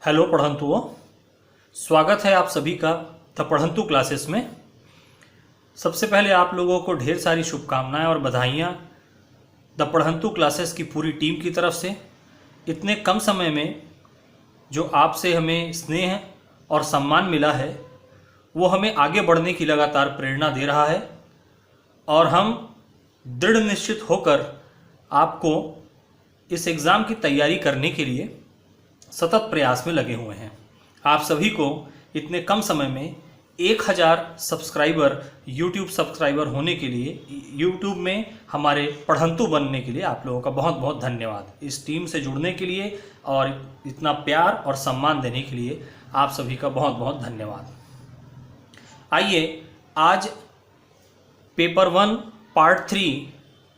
Hello पढ़ंतुओं, स्वागत है आप सभी का द पढ़ंतु क्लासेस में। सबसे पहले आप लोगों को ढेर सारी शुभकामनाएं और बधाइयाँ द पढ़ंतु क्लासेस की पूरी टीम की तरफ से। इतने कम समय में जो आपसे हमें स्नेह और सम्मान मिला है वो हमें आगे बढ़ने की लगातार प्रेरणा दे रहा है और हम दृढ़ निश्चित होकर आपको इस एग्ज़ाम की तैयारी करने के लिए सतत प्रयास में लगे हुए हैं। आप सभी को इतने कम समय में 1000 सब्सक्राइबर यूट्यूब सब्सक्राइबर होने के लिए, यूट्यूब में हमारे पढ़ंतु बनने के लिए आप लोगों का बहुत बहुत धन्यवाद। इस टीम से जुड़ने के लिए और इतना प्यार और सम्मान देने के लिए आप सभी का बहुत बहुत धन्यवाद। आइए आज पेपर 1 पार्ट 3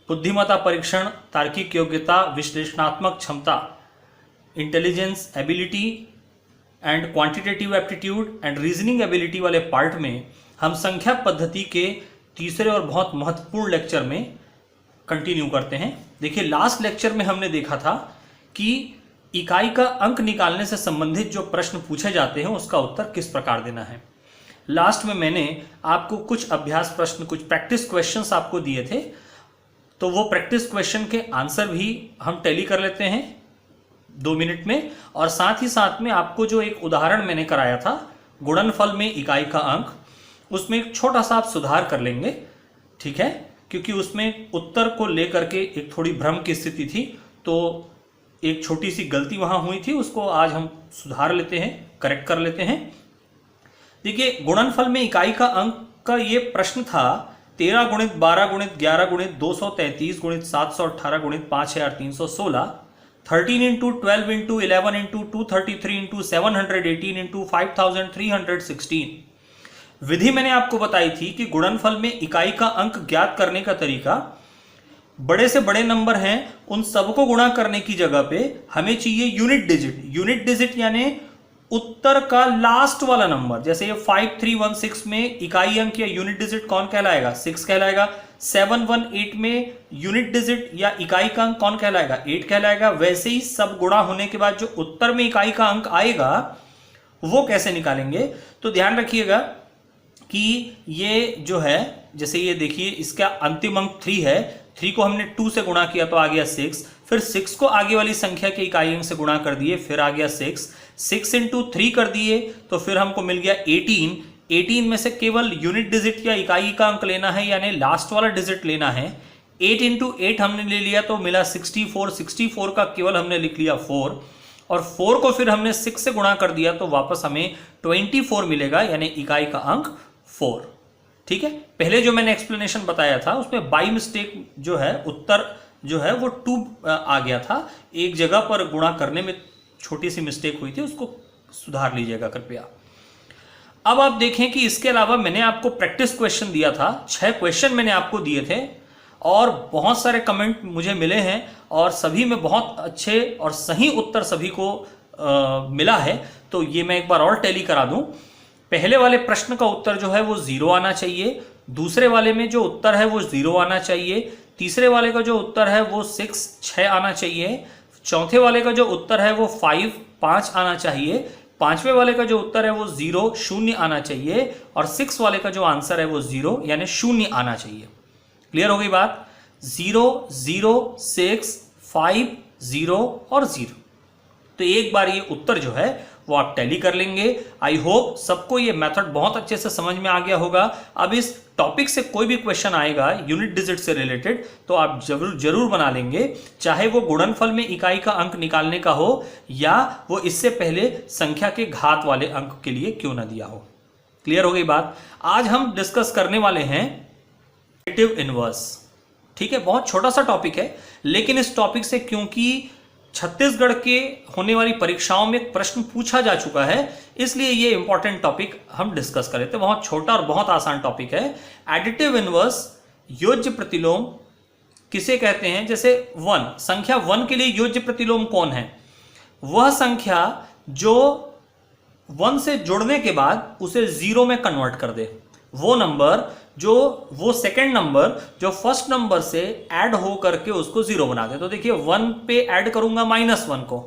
बुद्धिमत्ता परीक्षण, तार्किक योग्यता, विश्लेषणात्मक क्षमता, intelligence ability and quantitative aptitude and reasoning ability वाले पार्ट में हम संख्या पद्धति के तीसरे और बहुत महत्वपूर्ण लेक्चर में कंटिन्यू करते हैं। देखिए, लास्ट लेक्चर में हमने देखा था कि इकाई का अंक निकालने से संबंधित जो प्रश्न पूछे जाते हैं उसका उत्तर किस प्रकार देना है। लास्ट में मैंने आपको कुछ अभ्यास प्रश्न, कुछ प्रैक्टिस क्वेश्चंस आपको दिए थे, तो वो प्रैक्टिस क्वेश्चन के आंसर भी हम टैली कर लेते हैं 2 मिनट में। और साथ ही साथ में आपको जो एक उदाहरण मैंने कराया था गुणनफल में इकाई का अंक, उसमें एक छोटा सा आप सुधार कर लेंगे, ठीक है, क्योंकि उसमें उत्तर को लेकर के एक थोड़ी भ्रम की स्थिति थी, तो एक छोटी सी गलती वहां हुई थी, उसको आज हम सुधार लेते हैं, करेक्ट कर लेते हैं। देखिए, गुणनफल में इकाई का अंक का ये प्रश्न था 13 गुणित 12 गुणित 11 गुणित 233 गुणित 718 गुणित 5316, 13 into 12 into 11 into 233 into 718 into 5316। विधि मैंने आपको बताई थी कि गुणनफल में इकाई का अंक ज्ञात करने का तरीका, बड़े से बड़े नंबर हैं उन सबको गुणा करने की जगह पे हमें चाहिए यूनिट डिजिट। यूनिट डिजिट यानी उत्तर का लास्ट वाला नंबर। जैसे ये 5316 में इकाई अंक या यूनिट डिजिट कौन कहलाएगा? 6 कहलाएगा। 718 में यूनिट डिजिट या इकाई का अंक कौन कहलाएगा? 8 कहलाएगा। वैसे ही सब गुणा होने के बाद जो उत्तर में इकाई का अंक आएगा वो कैसे निकालेंगे? तो ध्यान रखिएगा कि ये जो है, जैसे ये देखिए, इसका अंतिम अंक 3 है, 3 को हमने 2 से गुणा किया तो आ गया 6, फिर 6 को आगे वाली संख्या के इकाई अंक से गुणा कर दिए, फिर आ गया 6 इंटू 3 कर दिए तो फिर हमको मिल गया 18 में से केवल यूनिट डिजिट या इकाई का अंक लेना है, यानी लास्ट वाला डिजिट लेना है। 8 इंटू 8 हमने ले लिया तो मिला 64 का केवल हमने लिख लिया 4, और 4 को फिर हमने 6 से गुणा कर दिया तो वापस हमें 24 मिलेगा, यानी इकाई का अंक 4। ठीक है, पहले जो मैंने एक्सप्लेनेशन बताया था उसमें बाई मिस्टेक जो है उत्तर जो है वो 2 आ गया था, एक जगह पर गुणा करने में छोटी सी मिस्टेक हुई थी, उसको सुधार लीजिएगा कृपया। अब आप देखें कि इसके अलावा मैंने आपको प्रैक्टिस क्वेश्चन दिया था, 6 क्वेश्चन मैंने आपको दिए थे और बहुत सारे कमेंट मुझे मिले हैं और सभी में बहुत अच्छे और सही उत्तर सभी को मिला है। तो ये मैं एक बार और टैली करा दूं। पहले वाले प्रश्न का उत्तर जो है वो 0 आना चाहिए, दूसरे वाले में जो उत्तर है वो 0 आना चाहिए, तीसरे वाले का जो उत्तर है वो 6 आना चाहिए, चौथे वाले का जो उत्तर है वो 5 आना चाहिए, पांचवें वाले का जो उत्तर है वो 0 आना चाहिए, और 6 वाले का जो आंसर है वो 0 यानी 0 आना चाहिए। क्लियर हो गई बात? 0 0 6 5 0 और 0। तो एक बार ये उत्तर जो है वो आप टैली कर लेंगे। आई होप सबको ये मेथड बहुत अच्छे से समझ में आ गया होगा। अब इस टॉपिक से कोई भी क्वेश्चन आएगा यूनिट डिजिट से रिलेटेड तो आप जरूर बना लेंगे, चाहे वो गुणनफल में इकाई का अंक निकालने का हो या वो इससे पहले संख्या के घात वाले अंक के लिए क्यों ना दिया हो। क्लियर हो गई बात? आज हम डिस्कस करने वाले हैं एडिटिव इनवर्स। ठीक है, बहुत छोटा सा टॉपिक है, लेकिन इस टॉपिक से क्योंकि छत्तीसगढ़ के होने वाली परीक्षाओं में प्रश्न पूछा जा चुका है, इसलिए ये इंपॉर्टेंट टॉपिक हम डिस्कस कर रहे थे। बहुत छोटा और बहुत आसान टॉपिक है। एडिटिव इनवर्स, योज्य प्रतिलोम किसे कहते हैं? जैसे 1, संख्या 1 के लिए योज्य प्रतिलोम कौन है? वह संख्या जो 1 से जुड़ने के बाद उसे 0 में कन्वर्ट कर दे, वो नंबर वो सेकंड नंबर जो फर्स्ट नंबर से ऐड हो करके उसको 0 बना दे। तो देखिए 1 पे ऐड करूंगा -1 को,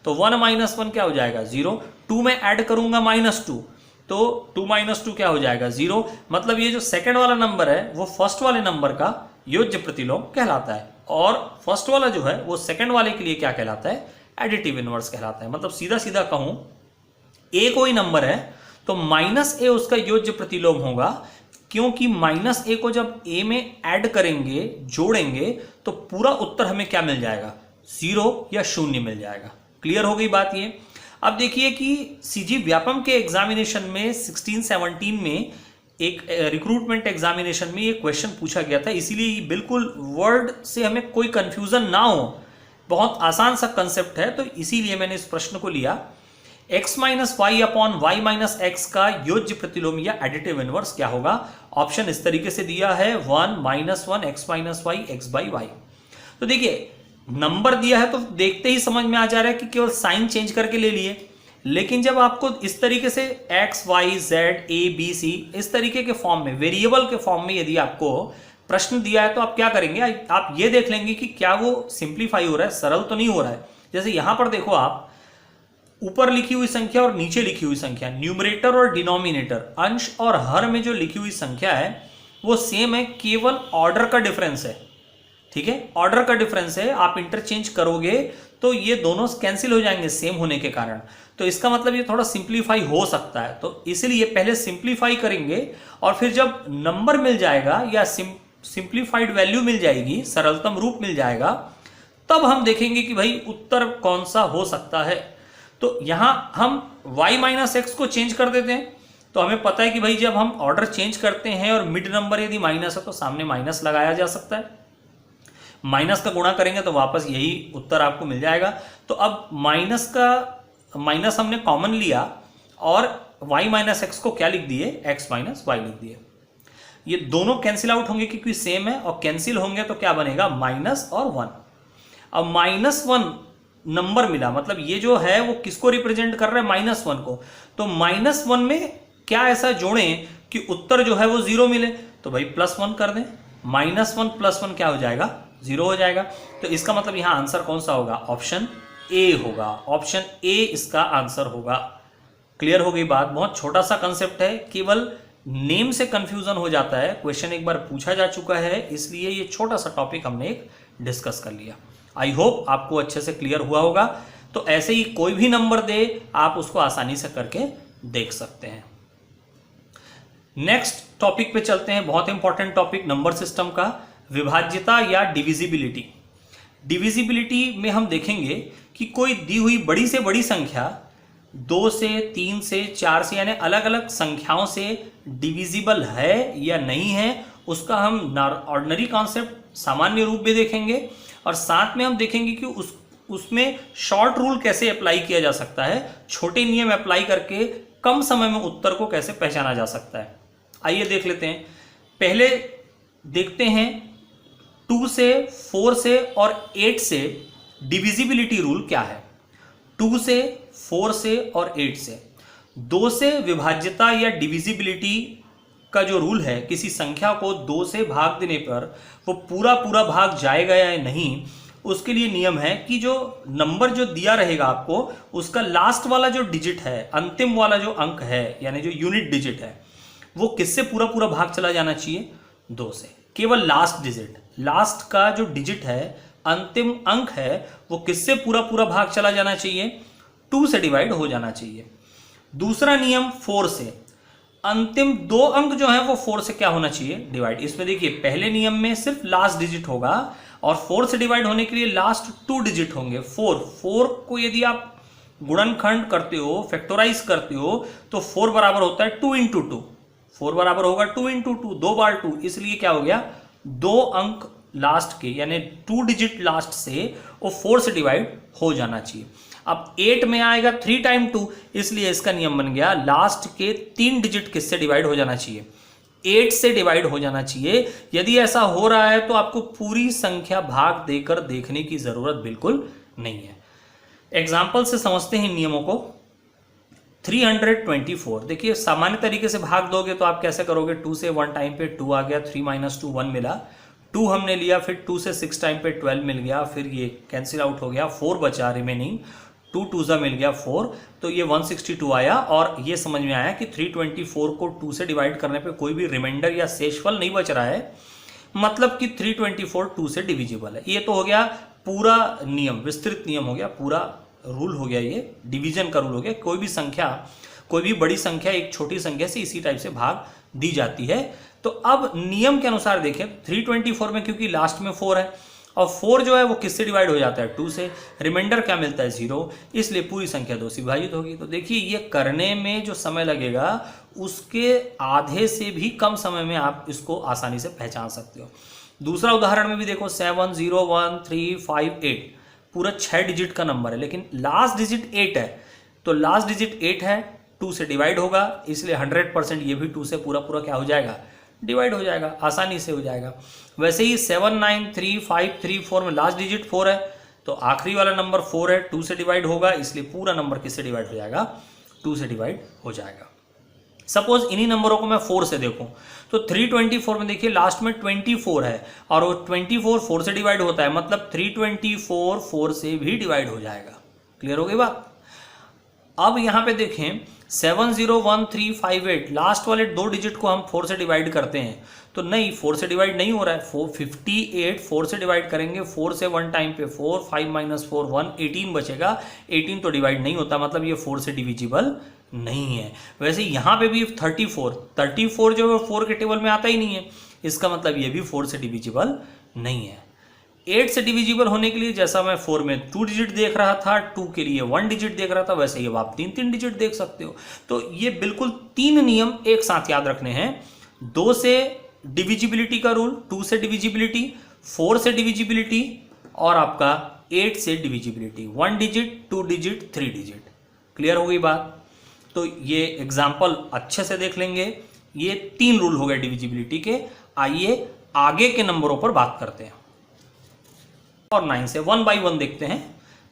तो 1 माइनस 1 क्या हो जाएगा 0। 2 में ऐड करूंगा -2 तो 2 माइनस 2 क्या हो जाएगा 0। मतलब ये जो सेकंड वाला नंबर है वो फर्स्ट वाले नंबर का योज्य प्रतिलोम कहलाता है और फर्स्ट वाला जो है वो सेकंड वाले के लिए क्या कहलाता है एडिटिव इनवर्स कहलाता है। मतलब सीधा सीधा कहूं ए कोई नंबर है तो -a उसका योज्य प्रतिलोम होगा, क्योंकि -a को जब a में ऐड करेंगे जोड़ेंगे तो पूरा उत्तर हमें क्या मिल जाएगा 0 या 0 मिल जाएगा। क्लियर हो गई बात ये। अब देखिए कि सीजी व्यापम के एग्जामिनेशन में 16-17 में एक रिक्रूटमेंट एग्जामिनेशन में ये क्वेश्चन पूछा गया था, इसीलिए बिल्कुल वर्ड से हमें कोई कंफ्यूजन ना हो, बहुत आसान सा कंसेप्ट है, तो इसीलिए मैंने इस प्रश्न को लिया। x minus y upon y minus x का योज्य प्रतिलोम या एडिटिव इनवर्स क्या होगा। ऑप्शन इस तरीके से दिया है 1 minus 1 x minus y x by y. तो देखिए नंबर दिया है तो देखते ही समझ में आ जा रहा है कि केवल साइन चेंज करके ले लिए, लेकिन जब आपको इस तरीके से x y z a b c इस तरीके के फॉर्म में वेरिएबल के फॉर्म में यदि आपको प्रश्न दिया है तो आप क्या करेंगे, आप ये देख लेंगे कि क्या वो सिंप्लीफाई हो रहा है, सरल तो नहीं हो रहा है। जैसे यहां पर देखो आप ऊपर लिखी हुई संख्या और नीचे लिखी हुई संख्या, न्यूमरेटर और डिनोमिनेटर, अंश और हर में जो लिखी हुई संख्या है वो सेम है, केवल ऑर्डर का डिफरेंस है। ठीक है, ऑर्डर का डिफरेंस है, आप इंटरचेंज करोगे तो ये दोनों कैंसिल हो जाएंगे सेम होने के कारण, तो इसका मतलब ये थोड़ा सिंप्लीफाई हो सकता है। तो इसलिए पहले सिंप्लीफाई करेंगे और फिर जब नंबर मिल जाएगा या सिंप्लीफाइड वैल्यू मिल जाएगी, सरलतम रूप मिल जाएगा, तब हम देखेंगे कि भाई उत्तर कौन सा हो सकता है। तो यहां हम y माइनस एक्स को चेंज कर देते हैं, तो हमें पता है कि भाई जब हम ऑर्डर चेंज करते हैं और मिड नंबर यदि माइनस है तो सामने माइनस लगाया जा सकता है, माइनस का गुणा करेंगे तो वापस यही उत्तर आपको मिल जाएगा। तो अब माइनस हमने कॉमन लिया और y माइनस एक्स को क्या लिख दिए x माइनस वाई लिख दिए। ये दोनों कैंसिल आउट होंगे क्योंकि सेम है, और कैंसिल होंगे तो क्या बनेगा माइनस और 1। अब -1 नंबर मिला, मतलब ये जो है वो किसको रिप्रेजेंट कर रहा है -1 को, तो -1 में क्या ऐसा जोड़ें कि उत्तर जो है वो 0 मिले, तो भाई +1 कर दें, -1 + 1 क्या हो जाएगा 0 हो जाएगा। तो इसका मतलब यहां आंसर कौन सा होगा, ऑप्शन ए होगा, ऑप्शन ए इसका आंसर होगा। क्लियर हो गई बात। बहुत छोटा सा कंसेप्ट है, केवल नेम से कंफ्यूजन हो जाता है, क्वेश्चन एक बार पूछा जा चुका है, इसलिए ये छोटा सा टॉपिक हमने एक डिस्कस कर लिया। आई होप आपको अच्छे से क्लियर हुआ होगा। तो ऐसे ही कोई भी नंबर दे आप उसको आसानी से करके देख सकते हैं। नेक्स्ट टॉपिक पे चलते हैं, बहुत इंपॉर्टेंट टॉपिक नंबर सिस्टम का, विभाज्यता या डिविजिबिलिटी। डिविजिबिलिटी में हम देखेंगे कि कोई दी हुई बड़ी से बड़ी संख्या 2 से 3 से 4 से यानी अलग अलग संख्याओं से डिविजिबल है या नहीं है, उसका हम ऑर्डिनरी कॉन्सेप्ट सामान्य रूप में देखेंगे, और साथ में हम देखेंगे कि उसमें शॉर्ट रूल कैसे अप्लाई किया जा सकता है, छोटे नियम अप्लाई करके कम समय में उत्तर को कैसे पहचाना जा सकता है। आइए देख लेते हैं। पहले देखते हैं 2 से 4 से और 8 से डिविजिबिलिटी रूल क्या है। 2 से 4 से और 8 से 2 से विभाज्यता या डिविजिबिलिटी का जो रूल है, किसी संख्या को 2 से भाग देने पर वो पूरा भाग जाएगा या नहीं, उसके लिए नियम है कि जो नंबर जो दिया रहेगा आपको, उसका लास्ट वाला जो डिजिट है, अंतिम वाला जो अंक है यानी जो यूनिट डिजिट है, वो किससे पूरा भाग चला जाना चाहिए 2 से। केवल लास्ट डिजिट, लास्ट का जो डिजिट है, अंतिम अंक है, वो किससे पूरा भाग चला जाना चाहिए 2 से डिवाइड हो जाना चाहिए। दूसरा नियम 4 से, अंतिम 2 अंक जो है वो 4 से क्या होना चाहिए डिवाइड। इसमें देखिए पहले नियम में सिर्फ लास्ट डिजिट होगा और 4 से डिवाइड होने के लिए लास्ट 2 डिजिट होंगे। 4 को यदि आप गुणनखंड करते हो, फैक्टराइज करते हो, तो 4 बराबर होता है 2 × 2। 4 बराबर होगा 2 × 2, 2 बार 2, इसलिए क्या हो गया 2 अंक लास्ट के यानी 2 डिजिट लास्ट से वो 4 से डिवाइड हो जाना चाहिए। अब 8 में आएगा 3 × 2, इसलिए इसका नियम बन गया लास्ट के 3 डिजिट किससे डिवाइड हो जाना चाहिए 8 से डिवाइड हो जाना चाहिए। यदि ऐसा हो रहा है तो आपको पूरी संख्या भाग देकर देखने की जरूरत बिल्कुल नहीं है। एग्जाम्पल से समझते हैं नियमों को। 324, देखिए सामान्य तरीके से भाग दोगे तो आप कैसे करोगे, 2 से 1 टाइम पे 2 आ गया, 3 - 2 1 मिला, 2 हमने लिया, फिर 2 से 6 टाइम पे 12 मिल गया, फिर ये कैंसिल आउट हो गया, 4 बचा रिमेनिंग, 2 2 मिल गया 4, तो ये 162 आया। और ये समझ में आया कि 324 को 2 से डिवाइड करने पे कोई भी रिमाइंडर या शेषफल नहीं बच रहा है, मतलब कि 324 2 से डिविजिबल है। ये तो हो गया पूरा नियम, विस्तृत नियम हो गया, पूरा रूल हो गया, ये डिवीजन का रूल हो गया। कोई भी संख्या, कोई भी बड़ी संख्या एक छोटी संख्या से इसी टाइप से भाग दी जाती है। तो अब नियम के अनुसार देखें, 324 में क्योंकि लास्ट में 4 है और 4 जो है वो किससे डिवाइड हो जाता है, 2 से, रिमाइंडर क्या मिलता है 0, इसलिए पूरी संख्या 2 से विभाजित होगी। तो देखिए ये करने में जो समय लगेगा उसके आधे से भी कम समय में आप इसको आसानी से पहचान सकते हो। दूसरा उदाहरण में भी देखो, 7 0 1 3 5 8 पूरा 6 डिजिट का नंबर है, लेकिन लास्ट डिजिट 8 है। तो लास्ट डिजिट 8 है, 2 से डिवाइड होगा, इसलिए 100% ये भी 2 से पूरा पूरा क्या हो जाएगा, डिवाइड हो जाएगा, आसानी से हो जाएगा। वैसे ही 7 9 3 5 3 4 में लास्ट डिजिट 4 है, तो आखिरी वाला नंबर 4 है, 2 से डिवाइड होगा, इसलिए पूरा नंबर किससे डिवाइड हो जाएगा, 2 से डिवाइड हो जाएगा। सपोज इन्हीं नंबरों को मैं 4 से देखूं, तो 324 में देखिए लास्ट में 24 है और वो 24 4 से डिवाइड होता है, मतलब 324 4 से भी डिवाइड हो जाएगा। क्लियर हो गई बात। अब यहां पे देखें 7 0 1 3 5 8 लास्ट वाले 2 डिजिट को हम 4 से डिवाइड करते हैं, तो नहीं 4 से डिवाइड नहीं हो रहा है। 58 4 से डिवाइड करेंगे, 4 से 1 टाइम पे 4, 5 - 4 1, 18 बचेगा, 18 तो डिवाइड नहीं होता, मतलब ये 4 से डिविजिबल नहीं है। वैसे यहाँ पे भी 34 जो है 4 के टेबल में आता ही नहीं है, इसका मतलब ये भी 4 से डिविजिबल नहीं है। 8 से डिविजिबल होने के लिए जैसा मैं 4 में 2 डिजिट देख रहा था, 2 के लिए 1 डिजिट देख रहा था, वैसे ही आप 3 डिजिट देख सकते हो। तो ये बिल्कुल 3 नियम एक साथ याद रखने हैं। 2 से डिविजिबिलिटी का रूल, 2 से डिविजिबिलिटी, 4 से डिविजिबिलिटी और आपका 8 से divisibility, 1 digit 2 digit 3 digit. Clear हो गई बात। तो ये एग्जाम्पल अच्छे से देख लेंगे। ये 3 रूल हो गए डिविजिबिलिटी के। आइए आगे के नंबरों पर बात करते हैं और 9 से 1 बाई 1 देखते हैं।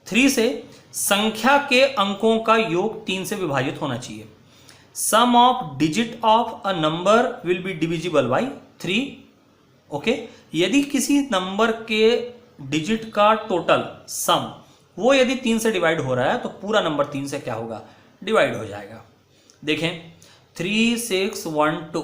3 से संख्या के अंकों का योग 3 से विभाजित होना चाहिए। Sum of digit of a number will be divisible by 3। Okay, यदि किसी नंबर के डिजिट का टोटल सम वो यदि 3 से डिवाइड हो रहा है तो पूरा नंबर 3 से क्या होगा, डिवाइड हो जाएगा। देखें 3 6 1 2,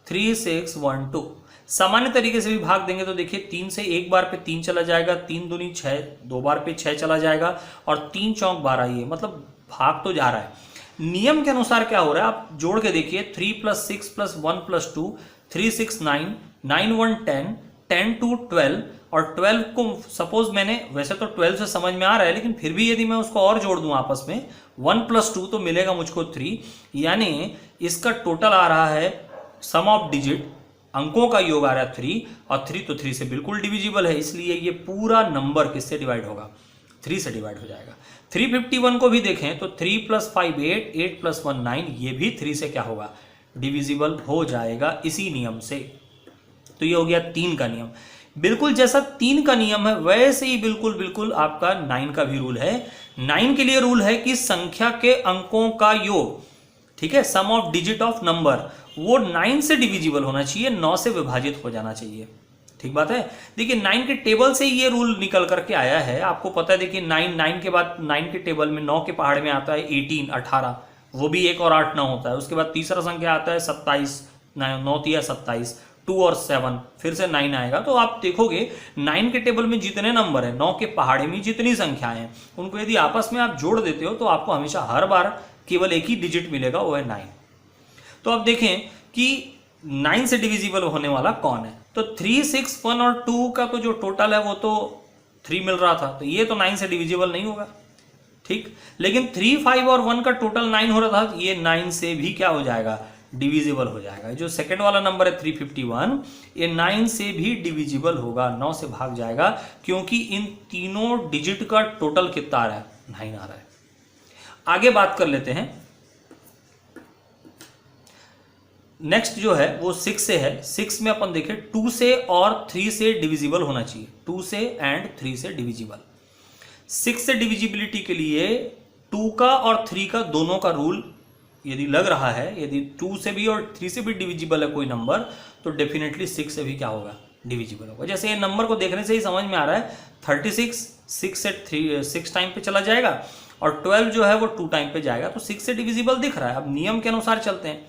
3 6 1 2 सामान्य तरीके से भी भाग देंगे तो देखिए 3 से एक बार पे 3 चला जाएगा, 3 दूनी 6, 2 बार पे 6 चला जाएगा और 3 चौक 12, ये मतलब भाग तो जा रहा है। नियम के अनुसार क्या हो रहा है आप जोड़ के देखिए, 3 + 6 + 1 + 2, 3 6 9, 9 1 10, 10 2 12 और 12 को सपोज मैंने, वैसे तो 12 से समझ में आ रहा है लेकिन फिर भी यदि मैं उसको और जोड़ दूं आपस में 1 + 2 तो मिलेगा मुझको 3, यानी इसका टोटल आ रहा है, सम ऑफ डिजिट अंकों का योग आ रहा है 3 और 3 तो 3 से बिल्कुल डिविजिबल है, इसलिए ये पूरा नंबर किससे डिवाइड होगा, 3 से डिवाइड हो जाएगा। 351 को भी देखें तो 3 + 5 8, 8 + 1 9, ये भी 3 से क्या होगा, डिविजिबल हो जाएगा इसी नियम से। तो ये हो गया 3 का नियम। बिल्कुल जैसा 3 का नियम है वैसे ही बिल्कुल आपका 9 का भी रूल है। 9 के लिए रूल है कि संख्या के अंकों का योग, ठीक है, सम ऑफ डिजिट ऑफ नंबर, वो 9 से डिविजिबल होना चाहिए, 9 से विभाजित हो जाना चाहिए। ठीक बात है। देखिए 9 के टेबल से ये रूल निकल करके आया है, आपको पता है। देखिए 9 के बाद 9 के टेबल में 9 के पहाड़ में आता है 18 18, वो भी 1 और 8 9 होता है। उसके बाद तीसरा संख्या आता है 27, 9 3 27, 2 और 7, फिर से 9 आएगा। तो आप देखोगे 9 के टेबल में जितने नंबर है, 9 के पहाड़े में जितनी संख्याएं हैं, उनको यदि आपस में आप जोड़ देते हो तो आपको हमेशा हर बार केवल एक ही डिजिट मिलेगा, वो है 9। तो अब देखें कि 9 से डिविजिबल होने वाला कौन है। तो 3 6 1 और 2 का तो जो टोटल है वो तो 3 मिल रहा था, तो ये तो 9 से डिविजिबल नहीं होगा, ठीक। लेकिन 3 5 और 1 का टोटल 9 हो रहा था, ये 9 से भी क्या हो जाएगा, डिविजिबल हो जाएगा। जो सेकंड वाला नंबर है 351, ये 9 से भी डिविजिबल होगा, 9 से भाग जाएगा, क्योंकि इन तीनों डिजिट का टोटल कितना आ रहा है, 9 आ रहा है। आगे बात कर लेते हैं। नेक्स्ट जो है वो 6 से है। 6 में अपन देखें 2 से और 3 से डिविजिबल होना चाहिए, 2 से एंड 3 से डिविजिबल। 6 से डिविजिबिलिटी के लिए 2 का और 3 का दोनों का रूल यदि लग रहा है, यदि 2 से भी और 3 से भी डिविजिबल है कोई नंबर, तो डेफिनेटली 6 से भी क्या होगा, डिविजिबल होगा। जैसे ये नंबर को देखने से ही समझ में आ रहा है 36 6 से 6 टाइम पे चला जाएगा और 12 जो है वो 2 टाइम पे जाएगा, तो 6 से डिविजिबल दिख रहा है। अब नियम के अनुसार चलते हैं।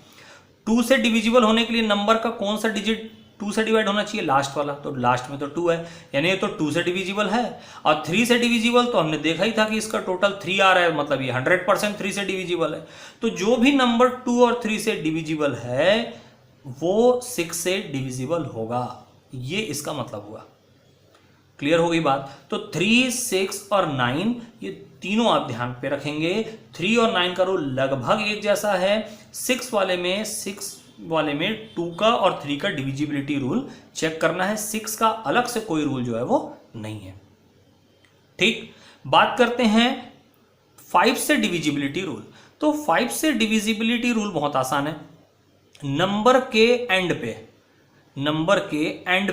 2 से डिविजिबल होने के लिए नंबर का कौन सा डिजिट 2 से डिवाइड होना चाहिए? लास्ट वाला। तो लास्ट में तो 2 है, यानी ये तो 2 से डिविजिबल है। और 3 से डिविजिबल तो हमने देखा ही था कि इसका टोटल 3 आ रहा है, मतलब ये 100% 3 से डिविजिबल है। तो जो भी नंबर 2 और 3 से डिविजिबल है वो 6 से डिविजिबल होगा, ये इसका मतलब हुआ। क्लियर हो गई बात? तो 3, 6 और 9 ये तीनों आप ध्यान पे रखेंगे। 3 और 9 का रूल लगभग एक जैसा है। 6 वाले में 2 का और 3 का डिविजिबिलिटी रूल चेक करना है। 6 का अलग से कोई रूल जो है वो नहीं है। ठीक, बात करते हैं 5 से डिविजिबिलिटी रूल। तो 5 से डिविजिबिलिटी रूल बहुत आसान है। नंबर के एंड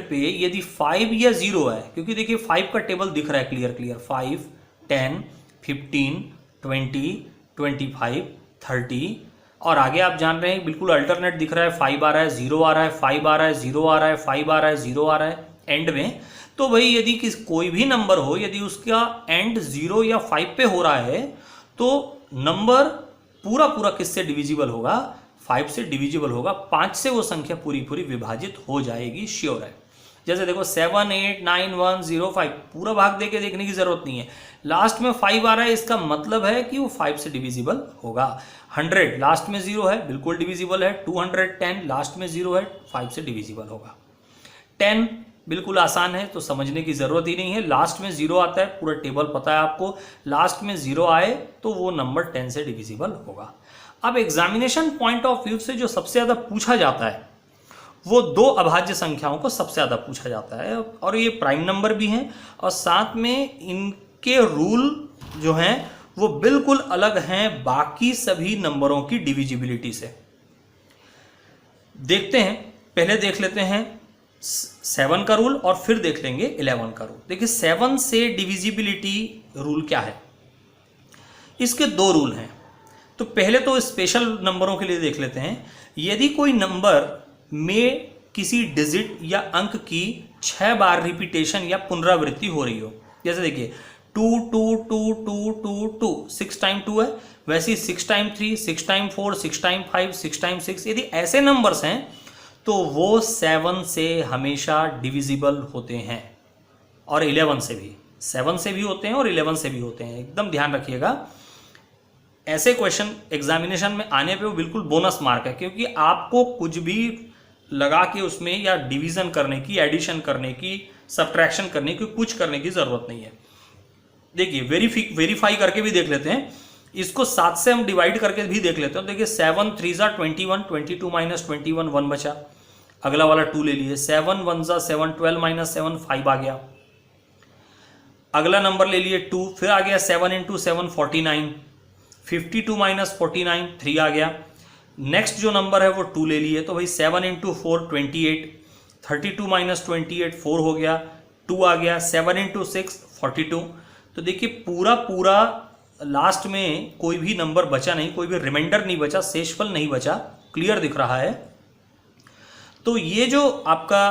पे यदि 5 या 0 है, क्योंकि देखिए 5 का टेबल दिख रहा है क्लियर 5, 10, 15, 20, 25, 30 और आगे आप जान रहे हैं बिल्कुल अल्टरनेट दिख रहा है। 5 आ रहा है, 0 आ रहा है, 5 आ रहा है, 0 आ रहा है, 5 आ रहा है, 0 आ रहा है एंड में। तो भाई यदि कोई भी नंबर हो, यदि उसका एंड 0 या 5 पे हो रहा है तो नंबर पूरा किससे डिविजिबल होगा? 5 से डिविजिबल होगा। 5 से वो संख्या पूरी विभाजित हो जाएगी, श्योर है। जैसे देखो 7, 8, 9, 1, 0, 5 पूरा भाग देके देखने की जरूरत नहीं है। लास्ट में 5 आ रहा है, इसका मतलब है कि वो 5 से डिविजिबल होगा। 100 लास्ट में 0 है, बिल्कुल डिविजिबल है। 210 लास्ट में 0 है, 5 से डिविजिबल होगा। 10 बिल्कुल आसान है, तो समझने की जरूरत ही नहीं है। लास्ट में 0 आता है, पूरा टेबल पता है आपको। लास्ट में 0 आए तो वो नंबर 10 से डिविजिबल होगा। अब एग्जामिनेशन पॉइंट ऑफ व्यू से जो सबसे ज्यादा पूछा जाता है वो 2 अभाज्य संख्याओं को सबसे ज्यादा पूछा जाता है, और ये प्राइम नंबर भी हैं और साथ में इनके रूल जो हैं वो बिल्कुल अलग हैं बाकी सभी नंबरों की डिविजिबिलिटी से। देखते हैं, पहले देख लेते हैं 7 का रूल और फिर देख लेंगे 11 का रूल। देखिए 7 से डिविजिबिलिटी रूल क्या है? इसके 2 रूल हैं। तो पहले तो स्पेशल नंबरों के लिए देख लेते हैं। यदि कोई नंबर में किसी डिजिट या अंक की 6 बार रिपीटेशन या पुनरावृत्ति हो रही हो, जैसे देखिए 2, 2, 2, 2, 2, 2, 6 टाइम 2 है, वैसे ही 6 टाइम 3, 6 टाइम 4, 6 टाइम 5, 6 टाइम 6, यदि ऐसे नंबर्स हैं तो वो 7 से हमेशा डिविजिबल होते हैं और 11 से भी। 7 से भी होते हैं और 11 से भी होते हैं, एकदम ध्यान रखिएगा। ऐसे क्वेश्चन एग्जामिनेशन में आने पे वो बिल्कुल बोनस मार्क है, क्योंकि आपको कुछ भी लगा के उसमें या डिवीजन करने की, एडिशन करने की, सब्ट्रैक्शन करने की, कुछ करने की जरूरत नहीं है। देखिए वेरीफाई करके भी देख लेते हैं, इसको 7 से हम डिवाइड करके भी देख लेते हैं। देखिए 7 3 21, 22 माइनस 21 1 बचा। अगला वाला 2 ले लिए, 7 1 7, 12 माइनस 7 5 आ गया। अगला नंबर ले लिए 2, फिर आ गया 7 इंटू 7 49, 52 माइनस 49 3 आ गया। नेक्स्ट जो नंबर है वो 2 ले लिए, तो भाई 7 इंटू 4 28, 32 माइनस 28 4 हो गया, 2 आ गया। 7 इंटू 6 42। तो देखिए पूरा लास्ट में कोई भी नंबर बचा नहीं, कोई भी रिमाइंडर नहीं बचा, शेषफल नहीं बचा, क्लियर दिख रहा है। तो ये जो आपका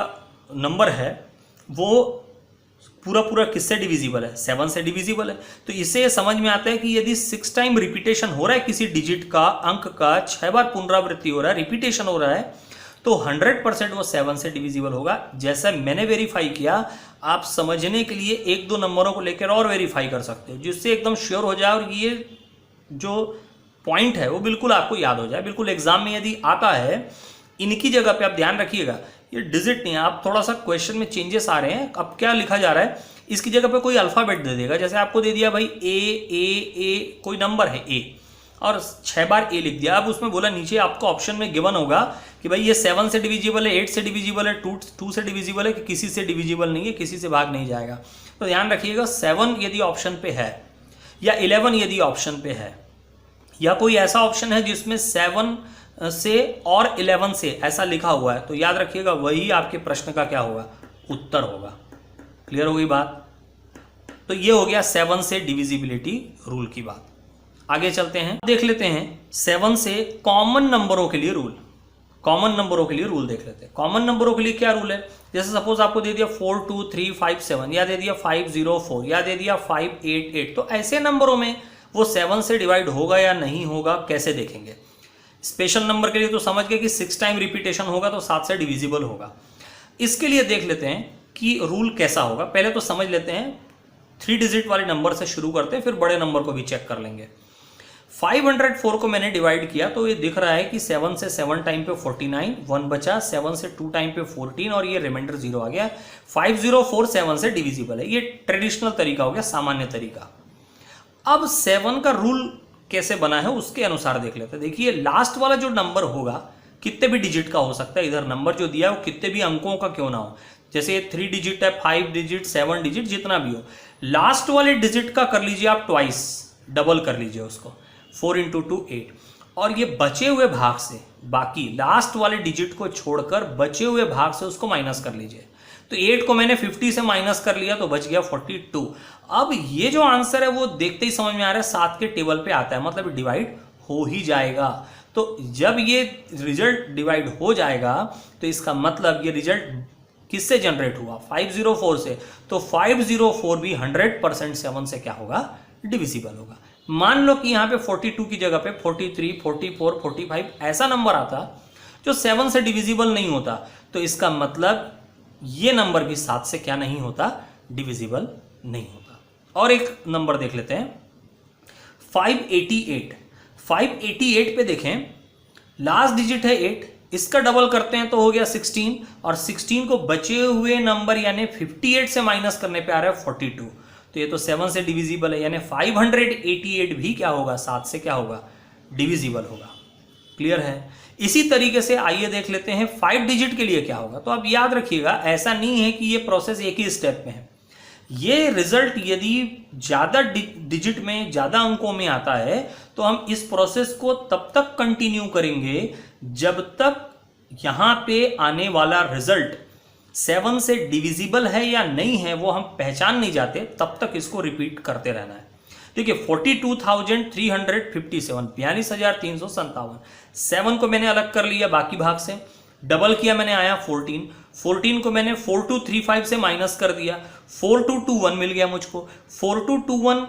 नंबर है वो पूरा किससे डिविजिबल है? 7 से डिविजिबल है। तो इससे समझ में आता है कि यदि 6 टाइम रिपीटेशन हो रहा है किसी डिजिट का, अंक का 6 बार पुनरावृत्ति हो रहा है, रिपीटेशन हो रहा है, तो 100% वो 7 से डिविजिबल होगा। जैसा मैंने वेरीफाई किया, आप समझने के लिए 1-2 नंबरों को लेकर और वेरीफाई कर सकते हो, जिससे एकदम श्योर हो जाए और ये जो पॉइंट है वो बिल्कुल आपको याद हो जाए। बिल्कुल एग्जाम में यदि आता है, इनकी जगह पे आप ध्यान रखिएगा, ये डिजिट नहीं है। आप थोड़ा सा क्वेश्चन में चेंजेस आ रहे हैं। अब क्या लिखा जा रहा है, इसकी जगह पे कोई अल्फाबेट दे देगा। जैसे आपको दे दिया भाई ए, कोई नंबर है ए और 6 बार ए लिख दिया। अब उसमें बोला नीचे आपको ऑप्शन में गिवन होगा कि भाई ये 7 से डिविजिबल है, 8 से डिविजिबल है, 2 से डिविजिबल है, कि किसी से डिविजिबल नहीं है, किसी से भाग नहीं जाएगा। तो ध्यान रखिएगा 7 यदि ऑप्शन पे है या 11 यदि ऑप्शन पे है, या कोई ऐसा ऑप्शन है जिसमें 7 से और 11 से ऐसा लिखा हुआ है, तो याद रखिएगा वही आपके प्रश्न का क्या होगा, उत्तर होगा। क्लियर हो गई बात? तो ये हो गया 7 से डिविजिबिलिटी रूल की बात। आगे चलते हैं, देख लेते हैं 7 से कॉमन नंबरों के लिए रूल। कॉमन नंबरों के लिए रूल देख लेते हैं। कॉमन नंबरों के लिए क्या रूल है, जैसे सपोज आपको दे दिया 4 2 3 5 7 या दे दिया 5 0 4 या दे दिया 5 8 8, तो ऐसे नंबरों में वो 7 से डिवाइड होगा या नहीं होगा कैसे देखेंगे। स्पेशल नंबर के लिए तो समझ गए कि 6 टाइम रिपीटेशन होगा तो 7 से डिविजिबल होगा। इसके लिए देख लेते हैं कि रूल कैसा होगा। पहले तो समझ लेते हैं, 3 डिजिट वाले नंबर से शुरू करते हैं, फिर बड़े नंबर को भी चेक कर लेंगे। 504 को मैंने डिवाइड किया तो ये दिख रहा है कि 7 से 7 टाइम पे 49, 1 बचा, 7 से 2 टाइम पे 14 और ये रिमाइंडर 0 आ गया। 504 7 से डिविजिबल है। ये ट्रेडिशनल तरीका हो गया, सामान्य तरीका। अब 7 का रूल कैसे बना है उसके अनुसार देख लेते हैं। देखिए लास्ट वाला जो नंबर होगा कितने भी डिजिट का हो सकता है, इधर नंबर जो दिया है वो कितने भी अंकों का क्यों ना हो, जैसे ये 3 डिजिट है, 5 डिजिट, 7 डिजिट, जितना भी हो, लास्ट वाले डिजिट का कर लीजिए आप ट्वाइस, डबल कर लीजिए उसको, 4 × 2 8। और ये बचे हुए भाग से, बाकी लास्ट वाले डिजिट को छोड़कर बचे हुए भाग से उसको माइनस कर लीजिए। तो 8 को मैंने 50 से माइनस कर लिया तो बच गया 42। अब ये जो आंसर है वो देखते ही समझ में आ रहा है 7 के टेबल पे आता है, मतलब डिवाइड हो ही जाएगा। तो जब ये रिजल्ट डिवाइड हो जाएगा तो इसका मतलब ये रिजल्ट किससे जनरेट हुआ, 504 से। तो 504 भी 100% 7 से क्या होगा, डिविजिबल होगा। मान लो कि यहाँ पे 42 की जगह पे 43, 44, 45 ऐसा नंबर आता जो 7 से डिविजिबल नहीं होता, तो इसका मतलब ये नंबर भी 7 से क्या नहीं होता, डिविजिबल नहीं होता। और एक नंबर देख लेते हैं 588। 588 पे देखें लास्ट डिजिट है 8, इसका डबल करते हैं तो हो गया 16, और 16 को बचे हुए नंबर यानी 58 से माइनस करने पे आ रहा है 42, तो ये तो 7 से डिविजिबल है, यानी 588 भी क्या होगा, 7 से क्या होगा, डिविजिबल होगा। क्लियर है। इसी तरीके से आइए देख लेते हैं 5 डिजिट के लिए क्या होगा। तो अब याद रखिएगा ऐसा नहीं है कि ये प्रोसेस एक ही स्टेप में है। ये रिजल्ट यदि ज़्यादा डिजिट में, ज़्यादा अंकों में आता है तो हम इस प्रोसेस को तब तक कंटिन्यू करेंगे जब तक यहाँ पे आने वाला रिजल्ट 7 से डिविजिबल है या नहीं है वो हम पहचान नहीं जाते, तब तक इसको रिपीट करते रहना है। देखिए 42,357, 42,357, 7 को मैंने अलग कर लिया बाकी भाग से, डबल किया मैंने, आया 14, 14 को मैंने 4235 से माइनस कर दिया, 4221 मिल गया मुझको। 4221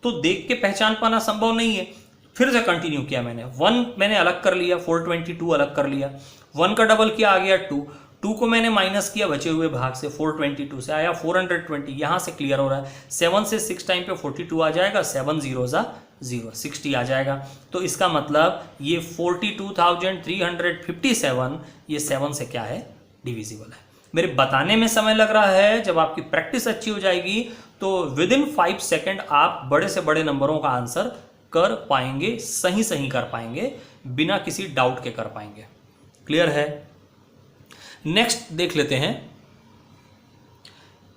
तो देख के पहचान पाना संभव नहीं है, फिर से कंटिन्यू किया मैंने, 1 मैंने अलग कर लिया, 422 अलग कर लिया, 1 का डबल किया आ गया 2, 2 को मैंने माइनस किया बचे हुए भाग से, 422 से आया 420, यहाँ से क्लियर हो रहा है। 7 से 6 टाइम पे 42 आ जाएगा, 7 0 0, 60 आ जाएगा। तो इसका मतलब ये 42,357 ये 7 से क्या है, डिविजिबल है। मेरे बताने में समय लग रहा है, जब आपकी प्रैक्टिस अच्छी हो जाएगी तो विद इन 5 सेकेंड आप बड़े से बड़े नंबरों का आंसर कर पाएंगे, सही सही कर पाएंगे, बिना किसी डाउट के कर पाएंगे। क्लियर है। नेक्स्ट देख लेते हैं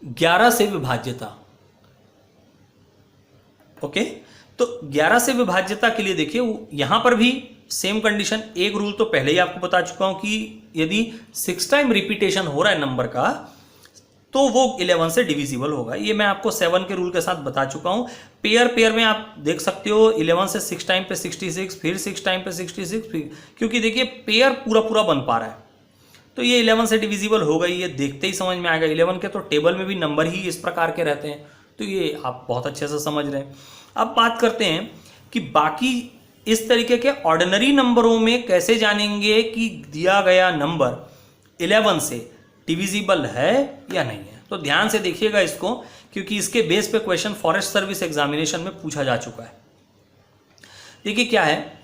11 से विभाज्यता। ओके, तो 11 से विभाज्यता के लिए देखिए यहां पर भी सेम कंडीशन। एक रूल तो पहले ही आपको बता चुका हूं कि यदि 6 टाइम रिपीटेशन हो रहा है नंबर का तो वो 11 से डिविजिबल होगा। ये मैं आपको 7 के रूल के साथ बता चुका हूं। पेयर में आप देख सकते हो 11 से 6 टाइम पे 66, फिर 6 टाइम पे 66, फिर, क्योंकि देखिए पेयर पूरा बन पा रहा है तो ये 11 से डिविजिबल हो गई, ये देखते ही समझ में आएगा। 11 के तो टेबल में भी नंबर ही इस प्रकार के रहते हैं, तो ये आप बहुत अच्छे से समझ रहे हैं। अब बात करते हैं कि बाकी इस तरीके के ऑर्डिनरी नंबरों में कैसे जानेंगे कि दिया गया नंबर 11 से डिविजिबल है या नहीं है। तो ध्यान से देखिएगा इसको, क्योंकि इसके बेस पे क्वेश्चन फॉरेस्ट सर्विस एग्जामिनेशन में पूछा जा चुका है। देखिए क्या है,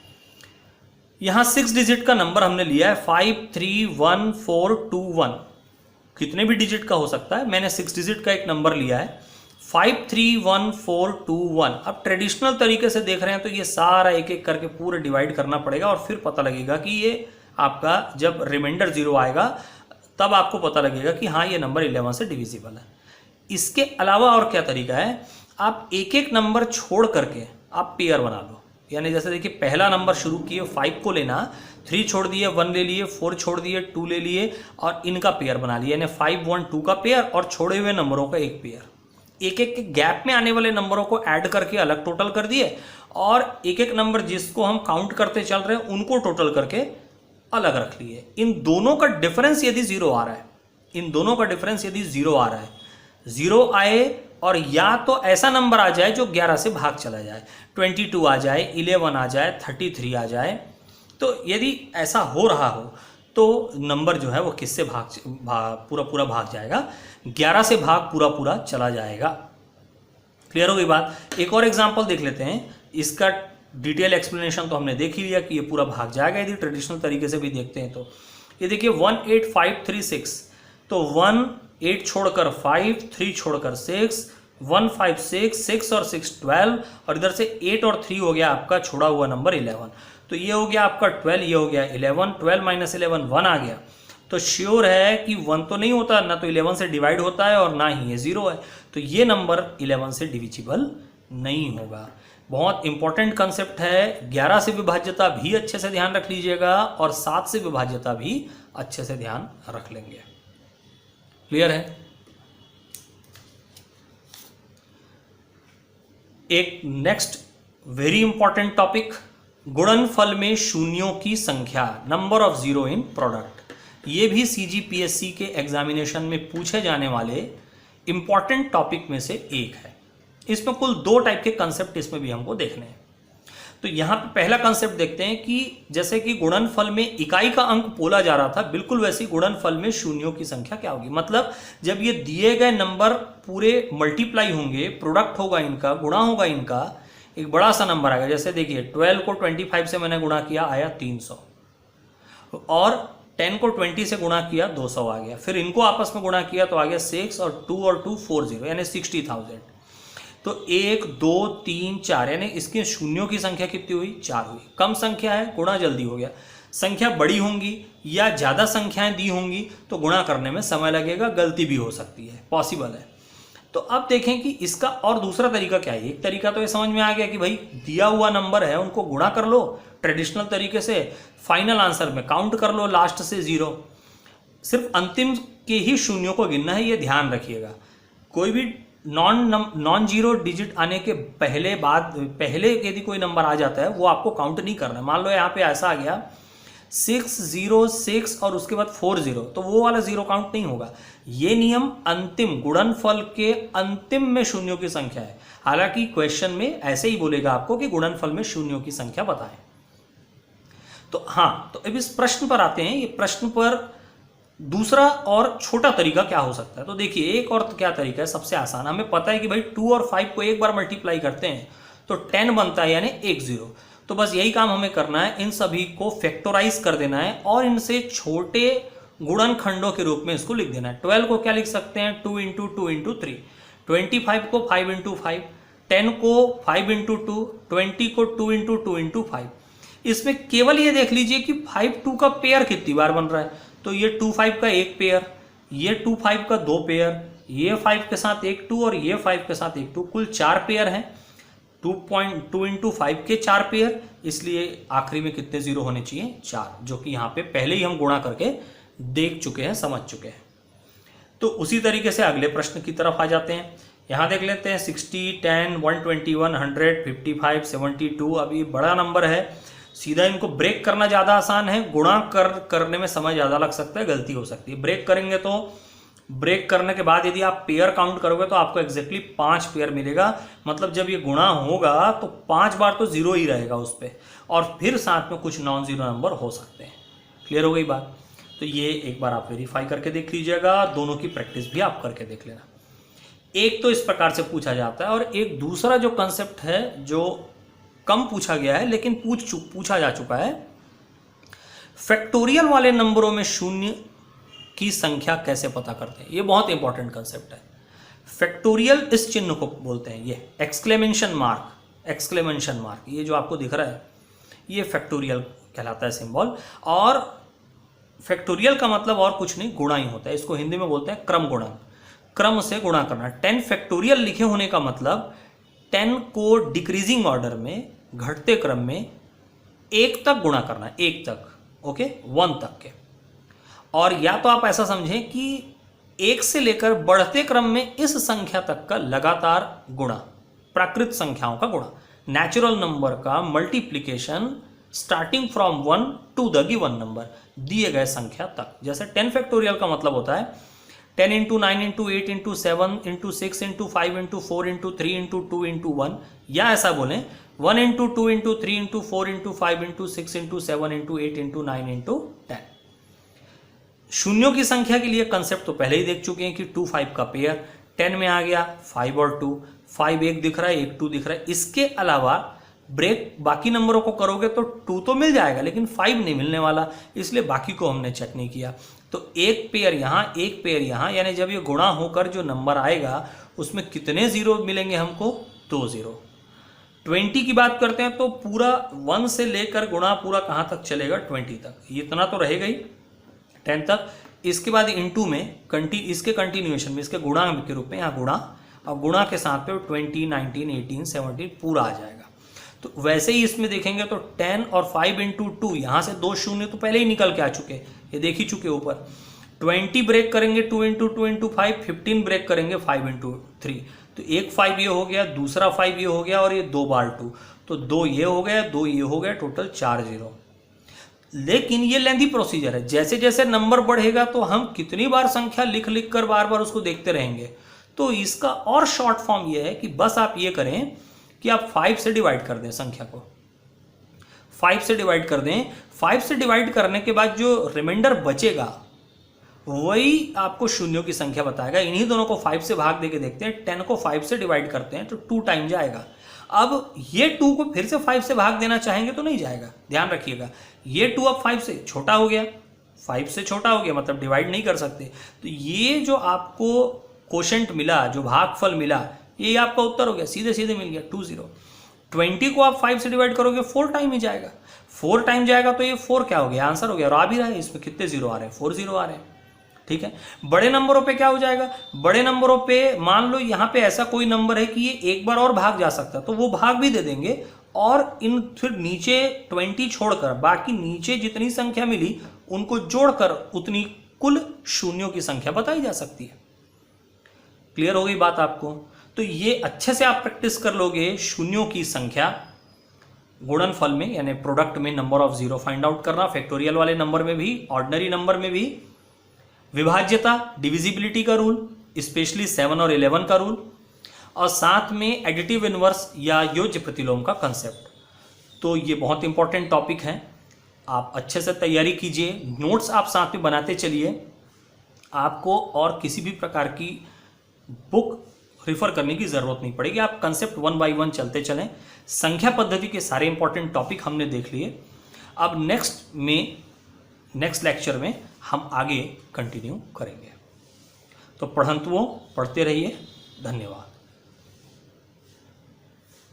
यहां 6 डिजिट का नंबर हमने लिया है 531421, कितने भी डिजिट का हो सकता है, मैंने 6 डिजिट का एक नंबर लिया है 531421। अब ट्रेडिशनल तरीके से देख रहे हैं तो ये सारा एक एक करके पूरे डिवाइड करना पड़ेगा और फिर पता लगेगा कि ये आपका जब रिमाइंडर 0 आएगा तब आपको पता लगेगा कि हाँ ये नंबर 11 से डिविजिबल है। इसके अलावा और क्या तरीका है, आप एक एक नंबर छोड़ करके आप पेयर बना लो। यानी जैसे देखिए पहला नंबर शुरू किए 5 को लेना, 3 छोड़ दिए, 1 ले लिए, 4 छोड़ दिए, 2 ले लिए और इनका पेयर बना लिया, यानी 5 1 2 का पेयर और छोड़े हुए नंबरों का एक पेयर। एक एक के गैप में आने वाले नंबरों को ऐड करके अलग टोटल कर दिए और एक एक नंबर जिसको हम काउंट करते चल रहे हैं उनको टोटल करके अलग रख लिए। इन दोनों का डिफरेंस यदि जीरो आ रहा है, इन दोनों का डिफरेंस यदि जीरो आ रहा है, जीरो आए और या तो ऐसा नंबर आ जाए जो 11 से भाग चला जाए, 22 आ जाए, 11 आ जाए, 33 आ जाए, तो यदि ऐसा हो रहा हो तो नंबर जो है वो किससे पूरा पूरा भाग जाएगा, 11 से भाग पूरा पूरा चला जाएगा। क्लियर हो गई बात। एक और एग्जांपल देख लेते हैं, इसका डिटेल एक्सप्लेनेशन तो हमने देख ही लिया कि ये पूरा भाग जाएगा यदि ट्रेडिशनल तरीके से भी देखते हैं तो। ये देखिए 18536, तो 1 8 छोड़कर 5, 3 छोड़कर 6, 1 5 6, 6 और 6 12, और इधर से 8 और 3 हो गया आपका छोड़ा हुआ नंबर 11। तो ये हो गया आपका 12, ये हो गया 11, 12 माइनस 11 1 आ गया। तो श्योर है कि 1 तो नहीं होता, ना तो 11 से डिवाइड होता है और ना ही ये 0 है, तो ये नंबर 11 से डिविजिबल नहीं होगा। बहुत इंपॉर्टेंट कंसेप्ट है। 11 से विभाज्यता भी अच्छे से ध्यान रख लीजिएगा और 7 से विभाज्यता भी अच्छे से ध्यान रख लेंगे। क्लियर है। एक नेक्स्ट वेरी इंपॉर्टेंट टॉपिक, गुणनफल में शून्यों की संख्या, number of zero in product. ये भी सीजीपीएससी के एग्जामिनेशन में पूछे जाने वाले इंपॉर्टेंट टॉपिक में से एक है। इसमें कुल 2 टाइप के कंसेप्ट इसमें भी हमको देखने हैं। तो यहाँ पे पहला कंसेप्ट देखते हैं कि जैसे कि गुणनफल में इकाई का अंक बोला जा रहा था, बिल्कुल वैसी गुणनफल में शून्यों की संख्या क्या होगी। मतलब जब ये दिए गए नंबर पूरे मल्टीप्लाई होंगे, प्रोडक्ट होगा इनका, गुणा होगा इनका, एक बड़ा सा नंबर आएगा। जैसे देखिए 12 को 25 से मैंने गुणा किया, आया 300, और 10 को 20 से गुणा किया, 200 आ गया। फिर इनको आपस में गुणा किया तो आ गया 6 और 2 40, यानी 60,000। तो 1 2 3 4, यानी इसके शून्यों की संख्या कितनी हुई, 4 हुई। कम संख्या है, गुणा जल्दी हो गया। संख्या बड़ी होंगी या ज़्यादा संख्याएं दी होंगी तो गुणा करने में समय लगेगा, गलती भी हो सकती है, पॉसिबल है। तो अब देखें कि इसका और दूसरा तरीका क्या है। एक तरीका तो ये समझ में आ गया कि भाई दिया हुआ नंबर है उनको गुणा कर लो ट्रेडिशनल तरीके से, फाइनल आंसर में काउंट कर लो लास्ट से 0, सिर्फ अंतिम के ही शून्यों को गिनना है, ये ध्यान रखिएगा। कोई भी नॉन जीरो डिजिट आने के पहले यदि कोई नंबर आ जाता है वो आपको काउंट नहीं करना है। मान लो यहाँ पे ऐसा आ गया 606 और उसके बाद 40, तो वो वाला 0 काउंट नहीं होगा। ये नियम अंतिम गुणनफल के अंतिम में शून्यों की संख्या है। हालांकि क्वेश्चन में ऐसे ही बोलेगा आपको कि गुणनफल में शून्यों की संख्या बताएं। तो हाँ, तो अब इस प्रश्न पर आते हैं। ये प्रश्न पर दूसरा और छोटा तरीका क्या हो सकता है। तो देखिए एक और क्या तरीका है, सबसे आसान। हमें पता है कि भाई 2 और 5 को एक बार मल्टीप्लाई करते हैं तो 10 बनता है, यानी 1 0। तो बस यही काम हमें करना है, इन सभी को फैक्टराइज कर देना है और इनसे छोटे गुणनखंडों के रूप में इसको लिख देना है। 12 को क्या लिख सकते हैं, 2 × 2 × 3, 25 को 5 × 5, 10 को 5 × 2, 20 को 2 × 2 × 5। इसमें केवल ये देख लीजिए कि 5 2 का पेयर कितनी बार बन रहा है। तो ये 2 5 का एक पेयर, ये 2 5 का 2 पेयर, ये 5 के साथ एक 2 और ये 5 के साथ एक 2, कुल 4 पेयर हैं। 2.2 × 5 के 4 पेयर, इसलिए आखिरी में कितने 0 होने चाहिए, 4, जो कि यहाँ पे पहले ही हम गुणा करके देख चुके हैं, समझ चुके हैं। तो उसी तरीके से अगले प्रश्न की तरफ आ जाते हैं। यहाँ देख लेते हैं 60, 10, 121, 100, 55, 72। अब ये बड़ा नंबर है, सीधा इनको ब्रेक करना ज़्यादा आसान है, गुणा करने में समय ज़्यादा लग सकता है, गलती हो सकती है। ब्रेक करेंगे तो ब्रेक करने के बाद यदि आप पेयर काउंट करोगे तो आपको एग्जैक्टली 5 पेयर मिलेगा। मतलब जब ये गुणा होगा तो 5 बार तो 0 ही रहेगा उस पर, और फिर साथ में कुछ नॉन जीरो नंबर हो सकते हैं। क्लियर हो गई बात। तो ये एक बार आप वेरीफाई करके देख लीजिएगा, दोनों की प्रैक्टिस भी आप करके देख लेना। एक तो इस प्रकार से पूछा जाता है, और एक दूसरा जो कंसेप्ट है जो कम पूछा गया है लेकिन पूछा जा चुका है, फैक्टोरियल वाले नंबरों में शून्य की संख्या कैसे पता करते हैं। ये बहुत इंपॉर्टेंट कंसेप्ट है। फैक्टोरियल इस चिन्ह को बोलते हैं, ये एक्सक्लेमेशन मार्क, ये जो आपको दिख रहा है ये फैक्टोरियल कहलाता है सिंबल। और फैक्टोरियल का मतलब और कुछ नहीं, गुणा ही होता है। इसको हिंदी में बोलते हैं क्रम गुणन, क्रम से गुणा करना। 10 फैक्टोरियल लिखे होने का मतलब 10 को डिक्रीजिंग ऑर्डर में, घटते क्रम में 1 तक गुणा करना, 1 तक, ओके, 1 तक के। और या तो आप ऐसा समझें कि 1 से लेकर बढ़ते क्रम में इस संख्या तक का लगातार गुणा, प्राकृत संख्याओं का गुणा, नेचुरल नंबर का multiplication starting from 1 to the given number, दिए गए संख्या तक। जैसे 10 फैक्टोरियल का मतलब होता है 10 into 9 into 8 into 7 into 6 into 5 into 4 into 3 into 2 into 1, या ऐसा बोलें 1 into 2 into 3 into 4 into 5 into 6 into 7 into 8 into 9 into 10। शून्यों की संख्या के लिए कंसेप्ट तो पहले ही देख चुके हैं कि 2 5 का पेयर, 10 में आ गया 5 और 2, 5 एक दिख रहा है, एक 2 दिख रहा है। इसके अलावा ब्रेक बाकी नंबरों को करोगे तो 2 तो मिल जाएगा लेकिन 5 नहीं मिलने वाला, इसलिए बाकी को हमने चेक नहीं किया। तो एक पेयर यहाँ, एक पेयर यहाँ, यानी जब ये गुणा होकर जो नंबर आएगा उसमें कितने जीरो मिलेंगे हमको? 2 जीरो। 20 की बात करते हैं तो पूरा 1 से लेकर गुणा पूरा कहाँ तक चलेगा? 20 तक, इतना तो रहेगा ही 10 तक। इसके बाद इंटू में इसके कंटिन्यूएशन में, इसके गुणा के रूप में यहाँ गुणा, और गुणा के साथ पे 20, 19, 18, 17 पूरा आ जाएगा। तो वैसे ही इसमें देखेंगे तो 10 और 5 इंटू 2, यहाँ से 2 शून्य तो पहले ही निकल के आ चुके, ये देख ही चुके ऊपर। 20 ब्रेक करेंगे 2 इंटू 2 इंटू 5, 15 ब्रेक करेंगे 5 इंटू 3, तो एक 5 ये हो गया, दूसरा 5 ये हो गया, और ये 2 बार 2, तो 2 ये हो गया, 2 ये हो गया, टोटल 4 जीरो। लेकिन ये लेंथी प्रोसीजर है, जैसे जैसे नंबर बढ़ेगा तो हम कितनी बार संख्या लिख लिख कर बार बार उसको देखते रहेंगे। तो इसका और शॉर्ट फॉर्म ये है कि बस आप ये करें कि आप 5 से डिवाइड कर दें संख्या को, 5 से डिवाइड कर दें। 5 से डिवाइड करने के बाद जो रिमाइंडर बचेगा वही आपको शून्यों की संख्या बताएगा। इन्हीं दोनों को 5 से भाग देके देखते हैं। 10 को 5 से डिवाइड करते हैं तो 2 टाइम जाएगा। अब ये 2 को फिर से 5 से भाग देना चाहेंगे तो नहीं जाएगा, ध्यान रखिएगा। ये 2 अब 5 से छोटा हो गया, 5 से छोटा हो गया, मतलब डिवाइड नहीं कर सकते। तो ये जो आपको कोशेंट मिला, जो भागफल मिला, ये आपका उत्तर हो गया, सीधे सीधे मिल गया 2 जीरो। 20 को आप 5 से डिवाइड करोगे 4 टाइम ही जाएगा, 4 टाइम जाएगा तो ये 4 क्या हो गया? आंसर हो गया। और आ भी रहा है, इसमें कितने जीरो आ रहे हैं? 4 जीरो आ रहे हैं, ठीक है। बड़े नंबरों पे क्या हो जाएगा? बड़े नंबरों पे मान लो यहाँ पे ऐसा कोई नंबर है कि ये एक बार और भाग जा सकता है, तो वो भाग भी दे देंगे, और इन फिर नीचे 20 छोड़कर बाकी नीचे जितनी संख्या मिली उनको जोड़कर उतनी कुल शून्यों की संख्या बताई जा सकती है। क्लियर हो गई बात आपको? तो ये अच्छे से आप प्रैक्टिस कर लोगे शून्यों की संख्या गुणनफल में, यानी प्रोडक्ट में number of zero find out करना, फैक्टोरियल वाले नंबर में भी, ऑर्डिनरी नंबर में भी, विभाज्यता डिविजिबिलिटी का रूल, स्पेशली 7 और 11 का रूल, और साथ में एडिटिव इनवर्स या योज्य प्रतिलोम का कंसेप्ट। तो ये बहुत इंपॉर्टेंट टॉपिक है, आप अच्छे से तैयारी कीजिए, नोट्स आप साथ में बनाते चलिए। आपको और किसी भी प्रकार की बुक रिफर करने की ज़रूरत नहीं पड़ेगी, आप कंसेप्ट 1 बाय 1 चलते चलें। संख्या पद्धति के सारे इंपॉर्टेंट टॉपिक हमने देख लिए। अब नेक्स्ट लेक्चर में हम आगे कंटिन्यू करेंगे। तो पढ़ंतुओं, पढ़ते रहिए। धन्यवाद।